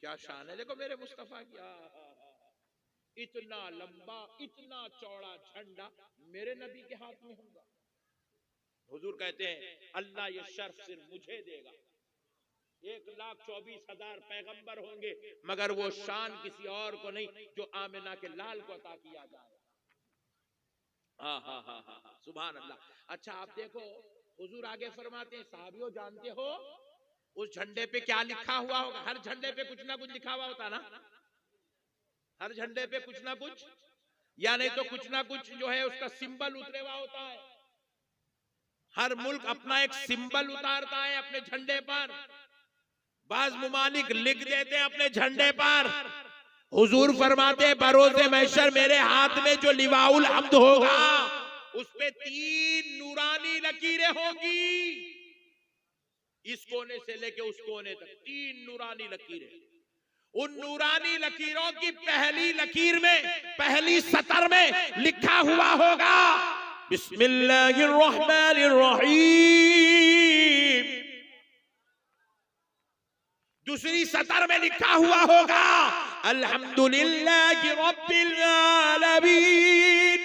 क्या शान है देखो मेरे मुस्तफा की। इतना लंबा इतना चौड़ा झंडा मेरे नबी के हाथ में होगा। हुजूर कहते हैं अल्लाह ये शर्फ सिर्फ मुझे देगा। 1,24,000 पैगंबर होंगे मगर वो शान किसी और को नहीं जो आमिना के लाल को अता किया जाए। सुभान अल्लाह। अच्छा आप देखो हुजूर आगे फरमाते हैं साहबियों जानते हो उस झंडे पे क्या लिखा हुआ होगा? हर झंडे पे कुछ ना कुछ लिखा हुआ होता ना, हर झंडे पे कुछ ना कुछ या नहीं तो कुछ ना कुछ जो है उसका सिंबल उतरे हुआ होता है। हर मुल्क अपना एक सिंबल उतारता है अपने झंडे पर। बाज मुमालिक लिख देते हैं अपने झंडे पर। हुजूर फरमाते बरोज़े महशर मेरे हाथ में जो लिवाउल हम्द होगा उस पे 3 नूरानी लकीरें होगी। इस कोने से लेके उस कोने तक 3 नूरानी लकीरें। उन नूरानी लकीरों की पहली लकीर में पहली सतर में लिखा हुआ होगा बिस्मिल्लाहिर्रहमानिर्रहीम। दूसरी सतर में लिखा हुआ होगा अल्हम्दुलिल्लाहि रब्बिल आलमीन।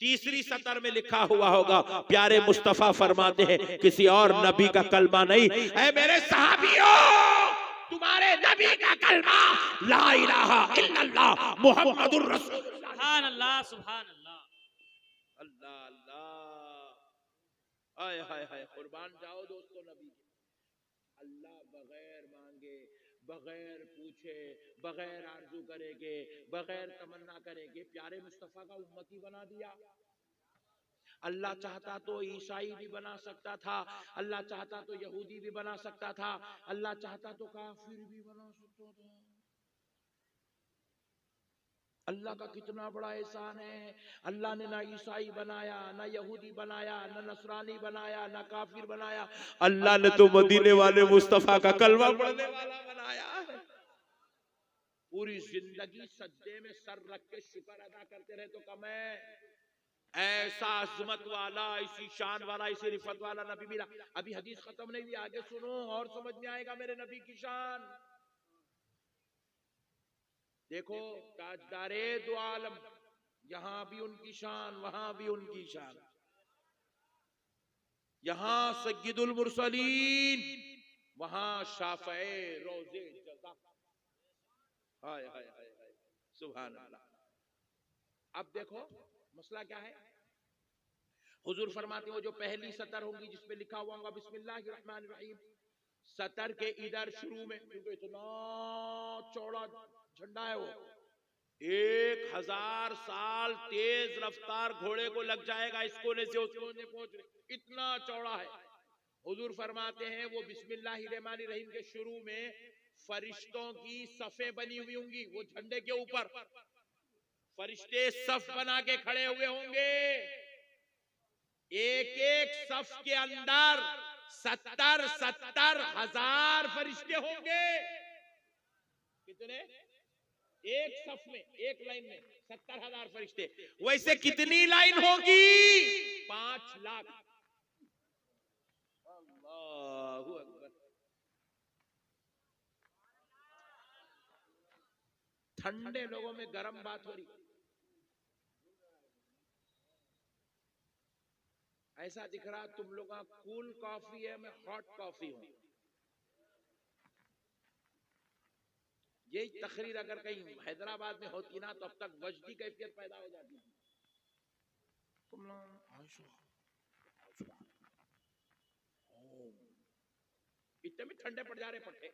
तीसरी सतर में लिखा हुआ होगा प्यारे मुस्तफा फरमाते हैं किसी और नबी का कलमा नहीं। ऐ मेरे सहाबियों तुम्हारे नबी का कलमा ला इलाहा इल्लल्लाह मुहम्मदुर रसूलुल्लाह। सुभान अल्लाह सुभान अल्लाह अल्लाह अल्लाह। आय हाय हाय कुर्बान जाओ दोस्तों नबी के। अल्लाह बगैर मांगे बगैर पूछे बगैर आरजू करेंगे बगैर तमन्ना करेंगे प्यारे मुस्तफा का उम्मती बना दिया। अल्लाह चाहता तो ईसाई भी बना सकता था, अल्लाह चाहता तो यहूदी भी बना सकता था, अल्लाह चाहता तो काफिर भी बना सकता था। अल्लाह का कितना बड़ा एहसान है। अल्लाह ने ना ईसाई बनाया ना यहूदी बनाया ना नसरानी बनाया ना काफिर बनाया। अल्लाह ने तो मदीने वाले मुस्तफा का कलमा पढ़ने वाला बनाया है। पूरी जिंदगी सज्जे में सर रख के शुक्र अदा करते रहे तो कम है। ऐसा अजमत वाला इसी शान वाला इसी रिफत वाला नबी मिला। अभी हदीस खत्म नहीं हुई आगे सुनो और समझ में आएगा मेरे नबी की शान। देखो ताजदारे दो आलम यहां भी उनकी शान वहां भी उनकी शान। यहां सय्यदुल मुरसलीन वहां शाफ़े रोज़े जज़ा। हाय हाय हाय हाय सुभान अल्लाह। अब देखो मसला क्या है। हुजूर फरमाते हो जो पहली सतर होगी जिसपे लिखा हुआ होगा बिस्मिल्लाहिर्रहमानिर्रहीम। सतर के इधर शुरू में क्योंकि इतना चौड़ा झंडा है वो 1000 साल तेज रफ्तार घोड़े को लग जाएगा इस कोने से उस कोने पहुंचने, इतना चौड़ा है। हुजूर फरमाते हैं वो बिस्मिल्लाहिर्रहमानिर्रहीम के शुरू में फरिश्तों की सफ़े बनी हुई होंगी। वो झंडे के ऊपर फरिश्ते सफ बना के खड़े हुए होंगे। एक एक सफ के अंदर 70,000 फरिश्ते होंगे। कितने? एक सफ में एक लाइन में 70,000 फरिश्ते। वैसे कितनी लाइन होगी? 5 लाख। अल्लाहु अकबर। ठंडे लोगों में गर्म बात हो रही। ऐसा दिख रहा तुम लोग का कूल कॉफी है मैं हॉट कॉफी हूं। यही तकरीर अगर कहीं हैदराबाद में होती ना तो अब तक वजदी कैफियत पैदा हो जाती थी। तुम लोग इतने में ठंडे पड़ जा रहे पट्टे।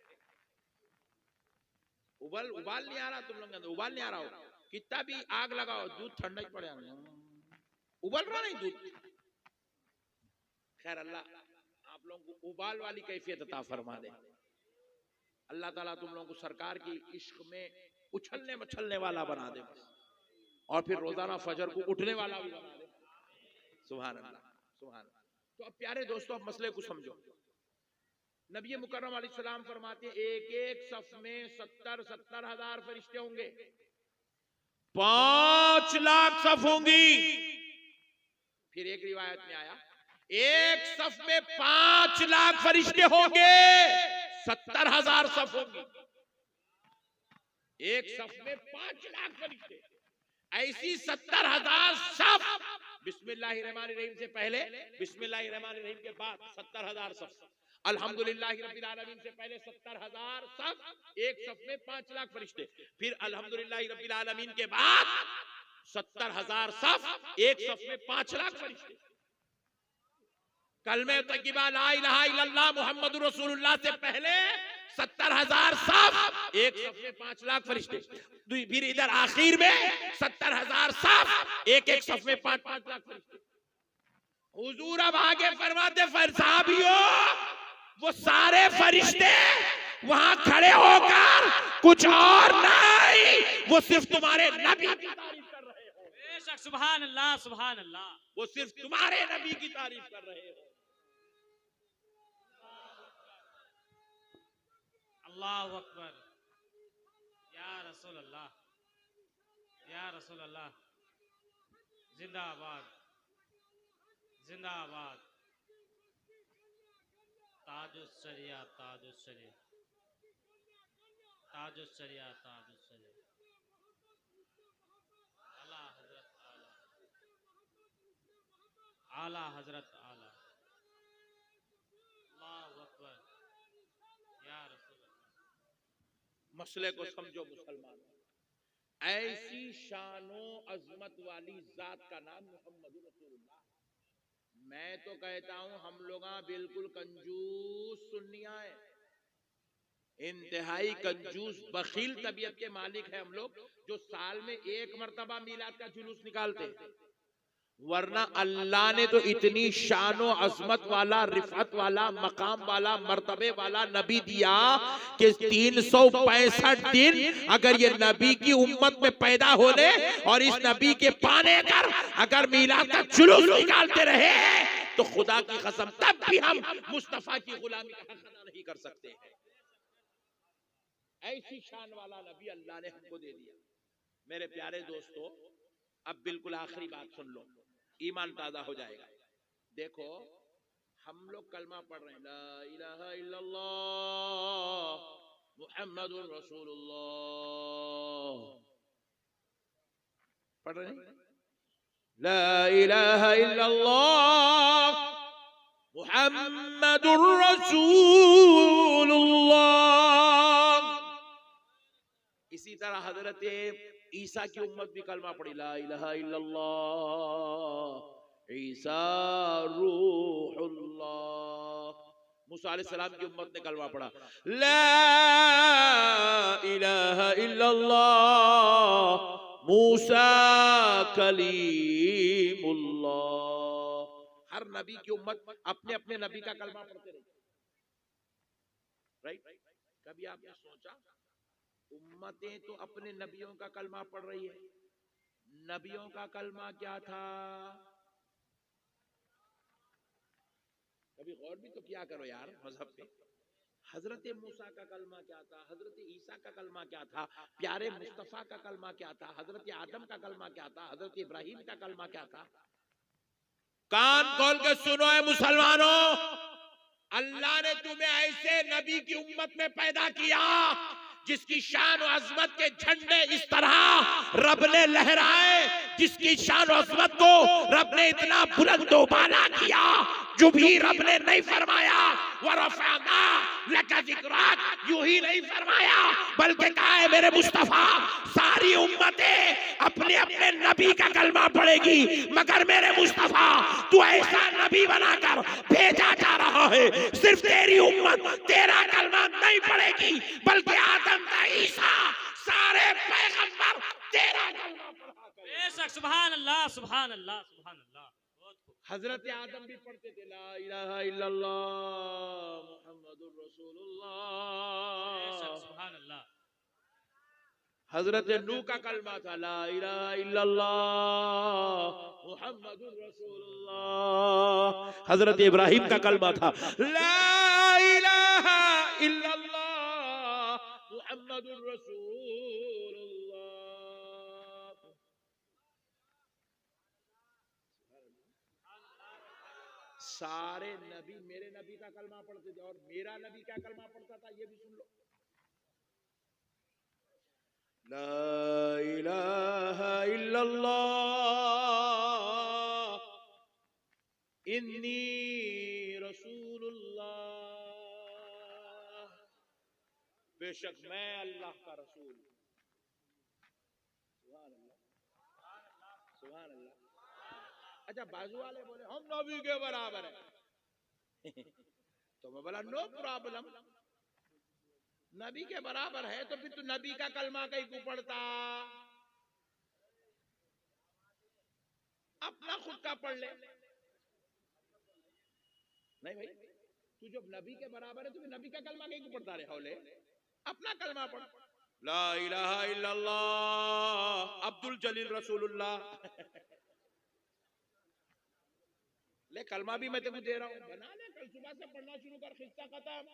उबाल नहीं आ रहा तुम लोग उबाल नहीं आ रहा हो। कितना भी आग लगाओ दूध ठंडा ही पड़ जाना। उबल रहा नहीं दूध। खैर अल्लाह आप लोगों को उबाल वाली कैफियत अता फरमा दे। अल्लाह ताला तुम लोगों को सरकार की इश्क में उछलने मछलने वाला बना दे और फिर रोजाना फजर को उठने वाला भी बना दे। सुभान अल्लाह सुभान अल्लाह। तो अब प्यारे दोस्तों अब मसले को समझो। नबी मुकर्रम अलैहिस्सलाम फरमाते एक एक सफ में 70,000 फरिश्ते होंगे। 5 लाख सफ होंगी। फिर एक रिवायत में आया एक सफ में 5 लाख फरिश्ते होंगे। 70,000 सफ होंगी, एक सफ में 5 लाख फरिश्ते। ऐसी 70,000 सफ, बिस्मिल्लाहिर्रहमानिर्रहीम से पहले, बिस्मिल्लाहिर्रहमानिर्रहीम के बाद 70,000 सफ, अल्हम्दुलिल्लाहि रब्बिल आलमीन से पहले 70,000 सफ, एक सफ में 5 लाख फरिश्ते, फिर अल्हम्दुलिल्लाहि रब्बिल आलमीन के बाद 70,000 सफ, एक सफ में 5 लाख फरिश्ते। कलमे तय्यबा ला इलाहा इल्लल्लाह मुहम्मदुर रसूलुल्लाह से पहले 70,000 सफ, एक सफ में 5 लाख फरिश्ते, फिर इधर आखिर में 70,000 सफ, एक एक सफ में 5-5 लाख फरिश्ते। हुजूर अब आगे फरमाते साहबियों, वो सारे फरिश्ते वहां खड़े होकर कुछ और नहीं, वो सिर्फ तुम्हारे नबी की तारीफ कर रहे हो। बेशक, सुभान अल्लाह, सुभान अल्लाह। वो सिर्फ तुम्हारे नबी की तारीफ कर रहे हो। अल्लाहु अकबर, या रसूल अल्लाह, या रसूल अल्लाह, जिंदाबाद, जिंदाबाद, ताजुस शरिया, ताजुस शरिया, ताजुस शरिया, ताजुस शरिया, आला हजरत आला, आला हजरत आला, अल्लाहु अकबर, या रसूल अल्लाह। मसले को समझो मुसलमान, ऐसी शानो अजमत वाली जात का नाम मोहम्मद रसूलुल्लाह। मैं तो कहता हूं हम लोग बिल्कुल कंजूस सुन्नियां है, इंतहाई कंजूस बखील तबीयत के मालिक है हम लोग, जो साल में एक मर्तबा मीलाद का जुलूस निकालते हैं। वरना अल्लाह ने तो इतनी शानो अजमत वाला, रिफत वाला, मकाम वाला, मर्तबे वाला नबी दिया कि 365 दिन अगर ये नबी की उम्मत में पैदा होने और इस नबी के पाने कर अगर मीलाद का जुलूस निकालते रहे तो खुदा की कसम तब भी हम मुस्तफा की गुलामी का हक अदा नहीं कर सकते हैं। ऐसी शान वाला नबी अल्लाह ने हमको दे दिया। मेरे प्यारे दोस्तों, अब बिल्कुल आखिरी बात सुन लो, ईमान ताजा हो जाएगा। देखो हम लोग कलमा पढ़ रहे हैं, ला इलाहा इल्लल्लाह मुहम्मदुर रसूलुल्लाह, पढ़ रहे हैं, ला इलाहा इल्लल्लाह मुहम्मदुर रसूलुल्लाह। इसी तरह हजरत ईसा की उम्मत भी कलमा पढ़ी, ला इलाहा इल्लल्लाह ईसा रूहुल्लाह। मूसा अलैहिस्सलाम की उम्मत ने कलमा पढ़ा, ला इलाहा इल्लल्लाह मूसा कलीमुल्लाह। हर नबी की उम्मत अपने अपने नबी का कलमा पढ़ते रही, राइट? कभी आपने सोचा उम्मतें तो अपने नबियों का कलमा पढ़ रही है, नबियों का कलमा क्या था? कभी गौर भी तो किया करो यार मजहब पे। हजरत मूसा का कलमा क्या था? हजरत ईसा का कलमा क्या था? प्यारे मुस्तफा का कलमा क्या था? हजरत आदम का कलमा क्या था? हजरत इब्राहिम का कलमा क्या था? कान खोल के सुनो है मुसलमानों, अल्लाह ने तुम्हें ऐसे नबी की उम्मत में पैदा किया जिसकी शान और अजमत के झंडे इस तरह रब ने लहराए, जिसकी शान और अजमत को रब ने इतना बुलंदो बाला किया, जो भी रब ने नहीं फरमाया वरफ़अना लका ज़िक्राक, यूं ही नहीं फरमाया बल्कि कहा है मेरे मुस्तफा सारी उम्मतें अपने अपने नबी का कलमा पढ़ेगी, मगर मेरे मुस्तफा तू ऐसा नबी बनाकर भेजा जा रहा है, सिर्फ तेरी उम्मत तेरा कलमा नहीं पढ़ेगी बल्कि आदम का ईसा सारे पैगंबर तेरा कलमा पढ़ा करेंगे। बेशक, सुभान अल्लाह, सुभान अल्लाह, सुभान अल्लाह। हजरत आदम भी पढ़ते थे, ला इलाहा इल्लल्लाह मुहम्मदुर रसूलुल्लाह। सुभान अल्लाह। हजरत नूह का कलमा था, ला इलाहा इल्लल्लाह मुहम्मदुर रसूलुल्लाह। हजरत इब्राहिम का कलमा था, ला इलाहा इल्लल्लाह मुहम्मदुर रसूलुल्लाह। सारे नबी मेरे नबी का कलमा पढ़ते थे, और मेरा नबी क्या कलमा पढ़ता था ये भी सुन लो। ला इलाहा इल्लल्लाह इन्नी रसूलुल्लाह, बेशक मैं अल्लाह का रसूल। सुभान अल्लाह, सुभान अल्लाह। अच्छा, बाजू वाले बोले हम नबी के बराबर है तो मैं बोला नो प्रॉब्लम, नबी के बराबर है तो फिर तू नबी का कलमा कहीं क्यों पढ़ता, अपना खुद का पढ़ ले। नहीं भाई, तू जब नबी के बराबर है तो फिर नबी का कलमा कहीं क्यों पढ़ता रहे, हौले अपना कलमा पढ़। ला इलाहा इल्लल्लाह अब्दुल जलील रसूलुल्लाह ले कलमा भी मैं तेको दे रहा हूं, बना ले, कल सुबह से पढ़ना शुरू कर, खिस्सा खत्म।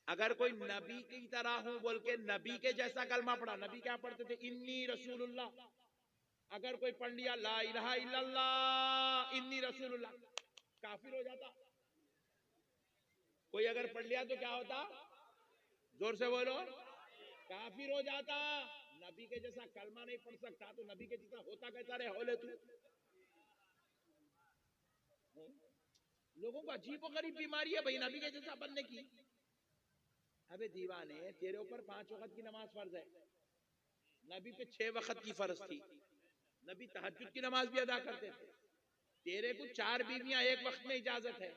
अगर कोई नबी की तरह हूं बोल के नबी के जैसा कलमा पढ़ा, नबी क्या पढ़ते थे, इन्नी रसूलुल्लाह। अगर कोई पढ़ लिया ला इलाहा इल्लल्लाह इन्नी रसूलुल्लाह, काफिर हो जाता। कोई अगर पढ़ लिया तो क्या होता, जोर से बोलो, काफिर हो जाता। नबी के जैसा कलमा नहीं पढ़ सकता तो नबी के जैसा होता कैसा रे, होले तू। लोगों को अजीब और गरीब बीमारी है भाई नबी के जैसा बनने की। अबे दीवाने, तेरे ऊपर 5 वक्त की नमाज फर्ज है, नबी पे 6 वक्त की फर्ज थी, नबी तहज्जुद की नमाज भी अदा करते थे। तेरे को 4 बीवियां एक वक्त में इजाजत है,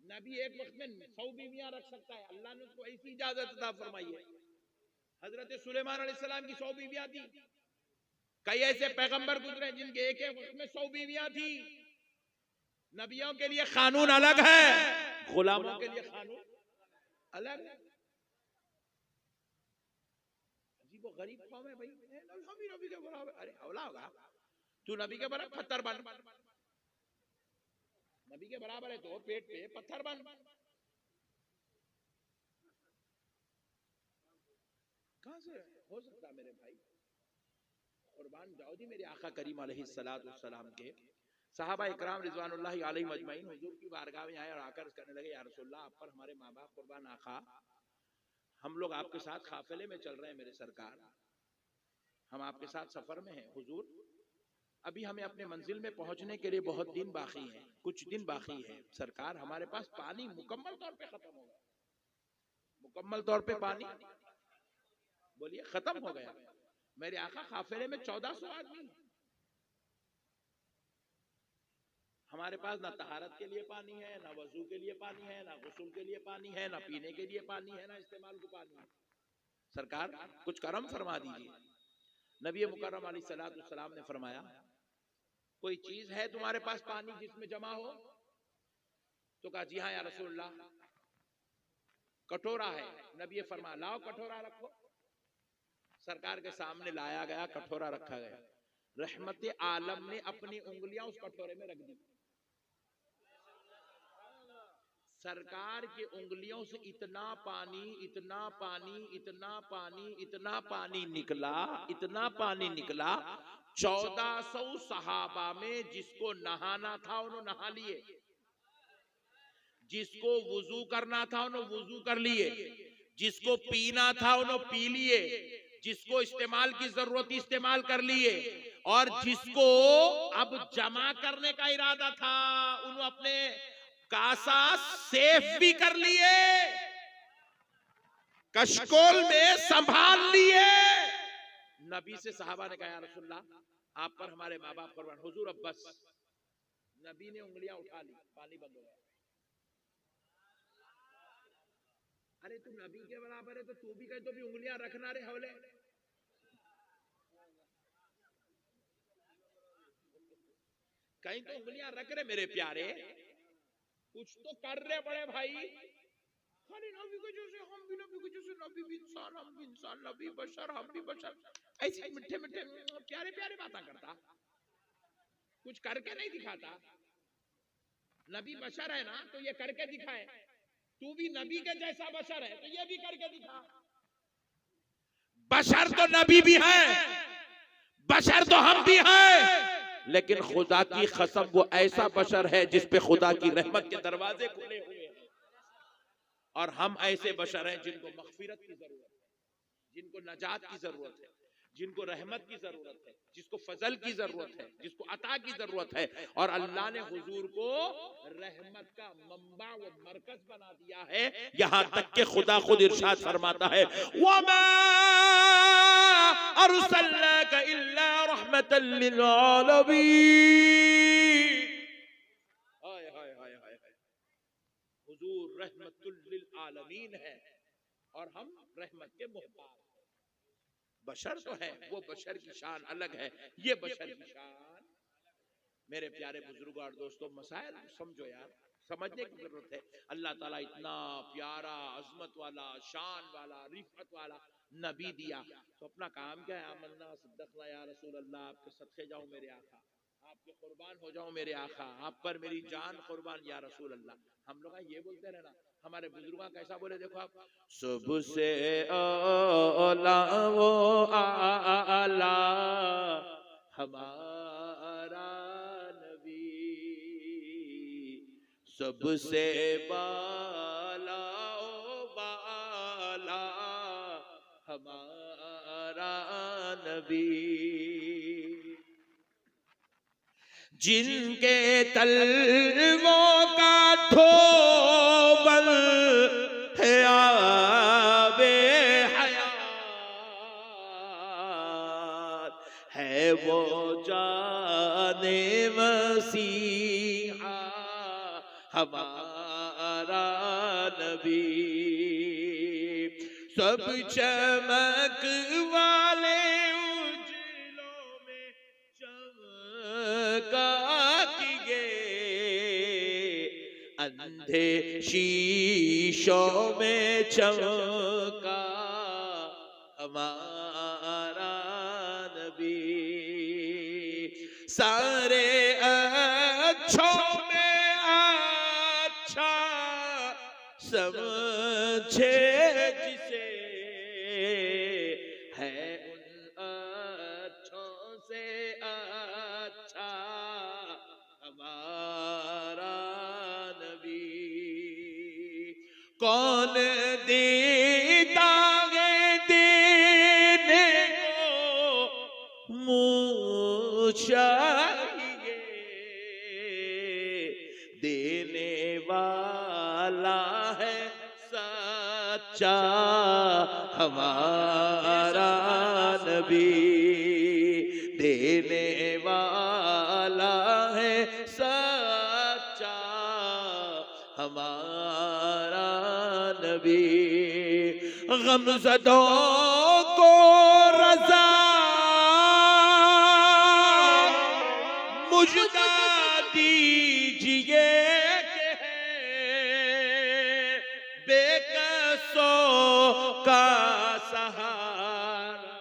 नबी एक वक्त में 100 बीवियां रख सकता है, अल्लाह ने उसको ऐसी इजाजत अता फरमाई है। हजरत सुलेमान अलैहिस्सलाम की 100 बीवियां थी, कई ऐसे पैगंबर गुजरे जिनके एक एक वक्त में 100 बीवियां थी। नबियों के लिए कानून अलग है, गुलामों के लिए कानून अलग है। अजीब और गरीब कौम है भाई, हम ही नबी के बराबर। अरे हौला होगा, तू नबी के बराबर पत्थर बन, नबी के बराबर है तो पेट पे पत्थर बन। कहां से हो सकता मेरे भाई, कुर्बान जाओ जी मेरे आका करीम अलैहिस्सलातु वस्सलाम के सहाबा इकराम रिजवानुल्लाहि अलैहिम अजमईन हुजूर की बारगाह में आए और आकर कहने लगे, या रसूलल्लाह आप पर हमारे माँ बाप कुर्बान आका, हम लोग आपके साथ काफिले में चल रहे हैं मेरे सरकार, हम आपके साथ सफर में हैं हुजूर, अभी हमें अपने मंजिल में पहुंचने के लिए बहुत दिन बाकी हैं, कुछ दिन बाकी है सरकार, हमारे पास पानी मुकम्मल तौर पे खत्म हो गया। मुकम्मल तौर पे पानी बोलिए खत्म हो गया। मेरे आका काफिले में 1400 आदमी, हमारे पास ना तहारत के लिए पानी है, ना वजू के लिए पानी है, ना गुस्ल के लिए पानी है, ना पीने के लिए पानी है, ना इस्तेमाल को पानी है। सरकार कुछ करम फरमा दीजिए। नबी मुकर्रम अलैहिस्सलातु वस्सलाम ने फरमाया, कोई चीज है तुम्हारे पास पानी जिसमें जमा हो? तो कहा जी हाँ या रसूलल्लाह, कटोरा है। नबी फरमा लाओ कटोरा रखो। सरकार के सामने लाया गया, कटोरा रखा गया। रहमत आलम ने अपनी उंगलियां उस कटोरे में रख दी। सरकार की उंगलियों से इतना पानी, इतना पानी, इतना पानी, इतना पानी निकला, इतना पानी निकला। 1400 सहाबा में जिसको नहाना था उन्होंने नहा लिए, जिसको वुजू करना था उन्होंने वुजू कर लिए, जिसको पीना था उन्होंने पी लिए, जिसको इस्तेमाल की जरूरत इस्तेमाल कर लिए, और जिसको अब जमा करने का इरादा था उन्होंने अपने कासा सेफ भी कर लिए, कशकोल में संभाल लिए। नबी से सहाबा ने कहा या रसूलल्लाह आप पर हमारे माँ बाप कुर्बान। हुजूर अब बस। नबी ने उंगलियां उठा ली, पानी बंद हो गया। अरे तू नबी के बराबर है तो तू भी कहे तो भी उंगलियां रखना रे हौले। कहीं तो उंगलियां रख रहे मेरे प्यारे, कुछ तो कर रहे बड़े भाई। खाली नबी को जैसे हम भी नबी को जैसे, नबी भी इंसान हम भी इंसान, नबी बशर हम भी बशर, ऐसे मिठे मिठे प्यारे प्यारे बातें करता, कुछ करके नहीं दिखाता। नबी बशर है ना तो ये करके दिखाए, तू भी नबी के जैसा बशर है तो ये भी करके दिखा। बशर तो नबी भी है, बशर तो हम भी हैं, लेकिन खुदा की कसम वो ऐसा बशर है जिस पे खुदा की रहमत के दरवाजे खुले हुए हैं। और हम ऐसे बशर हैं जिनको मगफिरत की जरूरत है, जिनको नजात की जरूरत है, जिनको रहमत की जरूरत है, जिसको फजल की जरूरत है, जिसको अता की जरूरत है। और अल्लाह ने हुजूर को रहमत का मंबा व मरकज बना दिया है। यहां तक के खुदा खुद इरशाद फरमाता है, वमा अरसलनाका इल्ला रहमतल लिल आलमीन। हाय हाय हाय हाय, हुजूर रहमतुल लिल आलमीन है और हम रहमत के मोहताज। बशर तो है, वो बशर की शान अलग है, ये बशर की शान। मेरे प्यारे बुजुर्गों और दोस्तों, मसाइल समझो यार, समझने की जरूरत है। अल्लाह ताला इतना प्यारा, अजमत वाला, शान वाला, रिफत वाला नबी दिया, तो अपना काम क्या है? आमन्ना सद्दक़ना या रसूल अल्लाह, आपके सदक़े जाऊं मेरे आका, आपके कुर्बान हो जाऊं मेरे आका, आप पर मेरी जान कुर्बान या रसूल अल्लाह। हम लोग ये बोलते रहना, हमारे बुजुर्ग कैसा बोले देखो आप, सुबह से आला वो आला हमारा नबी, सबसे बाला ओ बाला हमारा नबी, जिनके तलवों का धोबल है आबे हयात, है वो जाने मसीहा हमारा नबी, सब चमक वाले उजलों में चमका किए, अंधे शीशों में चमका हमारा नबी, सारे अच्छों में अच्छा समझे जिसे, है उन अच्छों से अच्छा हमारा नबी। कौन देता है देने को मुँह चाहिए, देने वाला है सच्चा हमारा नबी, देने वाला है सच्चा हमारा नबी। गमज़दों को रज़ा मुझदा दीजिए कि बेकसों का सहारा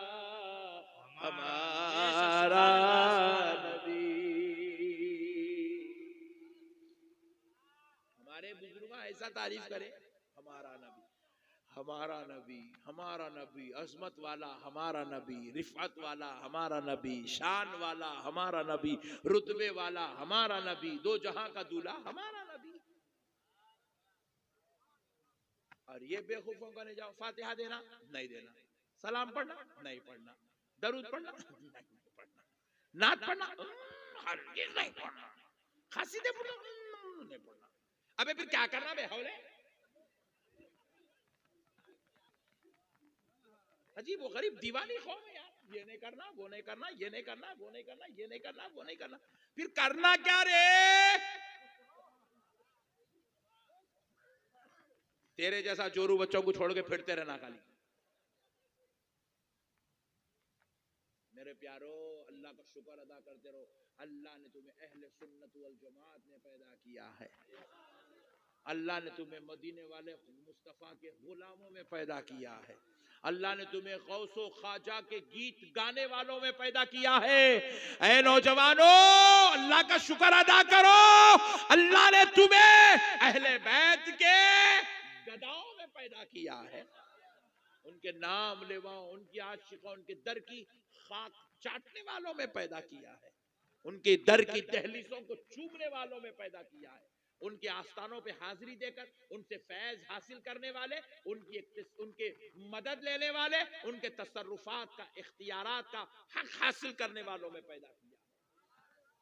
हमारा नबी। हमारे बुजुर्ग ऐसा तारीफ करे, हमारा नबी, हमारा नबी, हमारा नबी, अजमत वाला हमारा नबी, रिफत वाला हमारा नबी, शान वाला हमारा नबी, रुतबे वाला हमारा नबी, दो जहां का दूल्हा हमारा नबी। और ये बेवकूफों का नहीं, जाओ फातिहा देना नहीं देना, सलाम पढ़ना नहीं पढ़ना, दरूद पढ़ना नहीं पढ़ना, नात पढ़ना हरगिज़ नहीं पढ़ना, खासिदे पढ़ना नहीं पढ़ना। अबे फिर क्या करना बे हौले? अजीब वो गरीब दीवानी कौम है यार, ये नहीं करना, वो नहीं करना, ये नहीं करना, वो नहीं करना, ये नहीं करना, वो नहीं करना, फिर करना क्या रे? तेरे जैसा चोरू बच्चों को छोड़ के फिरते रहना खाली। मेरे प्यारो, अल्लाह का शुक्र अदा करते रहो, अल्लाह ने तुम्हें अहले सुन्नत वल जमात में पैदा किया है, अल्लाह ने तुम्हें मदीने वाले मुस्तफा के गुलामों में पैदा किया है, अल्लाह ने तुम्हें गौसो ख्वाजा के गीत गाने वालों में पैदा किया है। ऐ नौजवानों, अल्लाह का शुक्र अदा करो, अल्लाह ने तुम्हें अहले बैत के गदाओं में पैदा किया है, उनके नाम लेवाओं, उनकी आशिकों, उनके दर की खाक चाटने वालों में पैदा किया है। उनके दर की दहलीजों को चूमने वालों में पैदा किया है, उनके आस्थानों पे हाजिरी देकर उनसे फैज हासिल करने वाले, उनके मदद लेने वाले, उनके तसर्रुफात का, इख्तियारात का हक हासिल करने वालों में पैदा किया।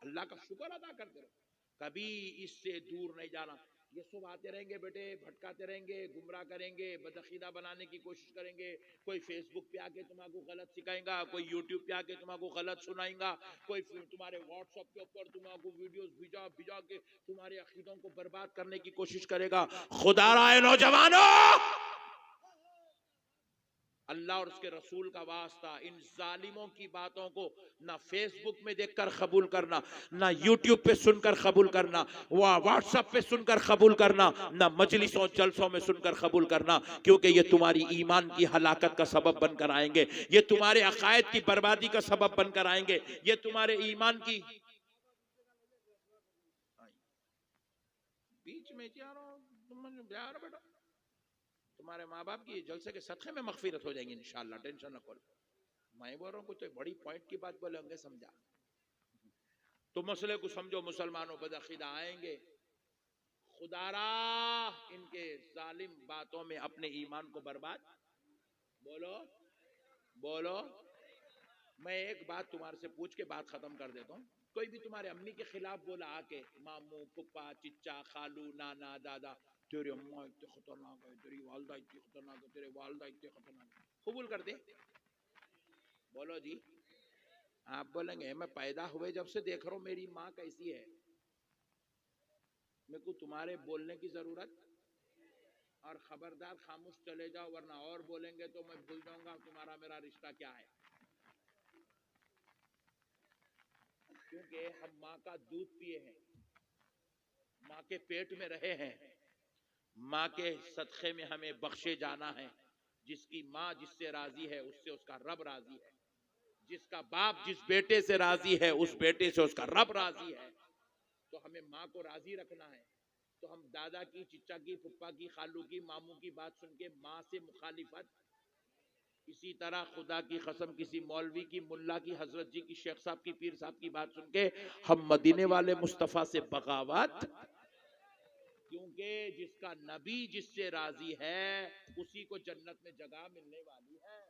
अल्लाह का शुक्र अदा करते रहो, कभी इससे दूर नहीं जाना। ये सब आते रहेंगे बेटे, भटकाते रहेंगे, गुमराह करेंगे, बदअकीदा बनाने की कोशिश करेंगे। कोई फेसबुक पे आके तुम्हारा गलत सिखाएगा, कोई यूट्यूब पे आके तुम्हारा गलत सुनाएगा, कोई तुम्हारे व्हाट्सएप के ऊपर तुम्हारा वीडियोस भिजा के तुम्हारे अकीदों को बर्बाद करने की कोशिश करेगा। खुदारा है नौजवानों, अल्लाह और उसके रसूल का वास्ता, इन जालिमों की बातों को ना फेसबुक में देखकर कबूल करना, ना यूट्यूब पे सुनकर कबूल करना, व्हाट्सएप पे सुनकर कबूल करना, ना मजलिसों जलसों में सुनकर कबूल करना, क्योंकि ये तुम्हारी ईमान की हलाकत का सबब बनकर आएंगे, ये तुम्हारे अकायद की बर्बादी का सबब बनकर आएंगे, ये तुम्हारे ईमान की। बीच में बेटा, तुम्हारे माँ बाप की जलसे के सदक़े में मग़फ़िरत हो जाएगी इंशाअल्लाह, टेंशन न करो। मैं बोल रहा हूँ, तो बड़ी पॉइंट की बात बोले होंगे, समझा तो मसले को समझो। मुसलमानों बदअक़ीदा आएंगे, खुदारा इनके जालिम बातों में अपने ईमान को बर्बाद। बोलो बोलो। मैं एक बात तुम्हारे से पूछ के बात खत्म कर देता हूँ। कोई भी तुम्हारे अम्मी के खिलाफ बोला आके, मामू, पुप्पा, चिच्चा, खालू, नाना, दादा, तेरे अम्मा इतने खतरनाक है, तेरी वालदा इतनी खतरनाक है, तेरे वालदा इतने खतरनाक है, कबूल कर दे? बोलो जी। आप बोलेंगे मैं पैदा हुए जब से देख रहा हूं मेरी माँ कैसी है, मेरे को तुम्हारे बोलने की जरूरत। और खबरदार खामोश चले जाओ, वरना और बोलेंगे तो मैं भूल जाऊंगा तुम्हारा मेरा रिश्ता क्या है। क्योंकि हम माँ का दूध पिए हैं, माँ के पेट में रहे हैं, माँ के सदक़े में हमें बख्शे जाना है। जिसकी माँ जिससे राजी है उससे उसका रब राजी है, जिसका बाप जिस बेटे से राजी है उस बेटे से उसका रब राजी है। तो हमें माँ को राजी रखना है। तो हम दादा की, चिच्चा की, पुप्पा की, खालू की, मामू की बात सुन के माँ से मुखालिफत, इसी तरह खुदा की कसम किसी मौलवी की, मुल्ला की, हजरत जी की, शेख साहब की, पीर साहब की बात सुन के हम मदीने वाले मुस्तफा से बगावत। क्योंकि जिसका नबी जिससे राजी है उसी को जन्नत में जगह मिलने वाली है।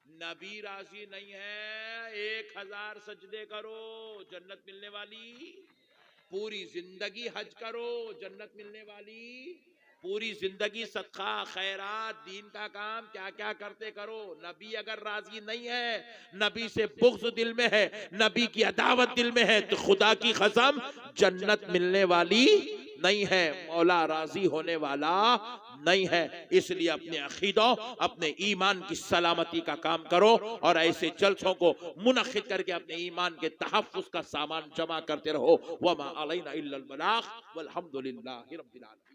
नबी राजी नहीं है, 1000 सजदे करो जन्नत मिलने वाली, पूरी जिंदगी हज करो जन्नत मिलने वाली, पूरी जिंदगी सदका, खैरात, दीन का काम क्या क्या करते करो। नबी अगर राजी नहीं है, नबी से बुग़्ज़ दिल में है, नबी की अदावत दिल में है, तो खुदा की कसम जन्नत मिलने वाली नहीं है, मौला राजी होने वाला नहीं है। इसलिए अपने अकीदों, अपने ईमान की सलामती का काम करो और ऐसे जलसों को मुनक़िद करके अपने ईमान के तहफ़्फ़ुज़ का सामान जमा करते रहो। वमा अलैना इल्लल बलाग़ वल्हम्दुलिल्लाहि रब्बिल आलमीन।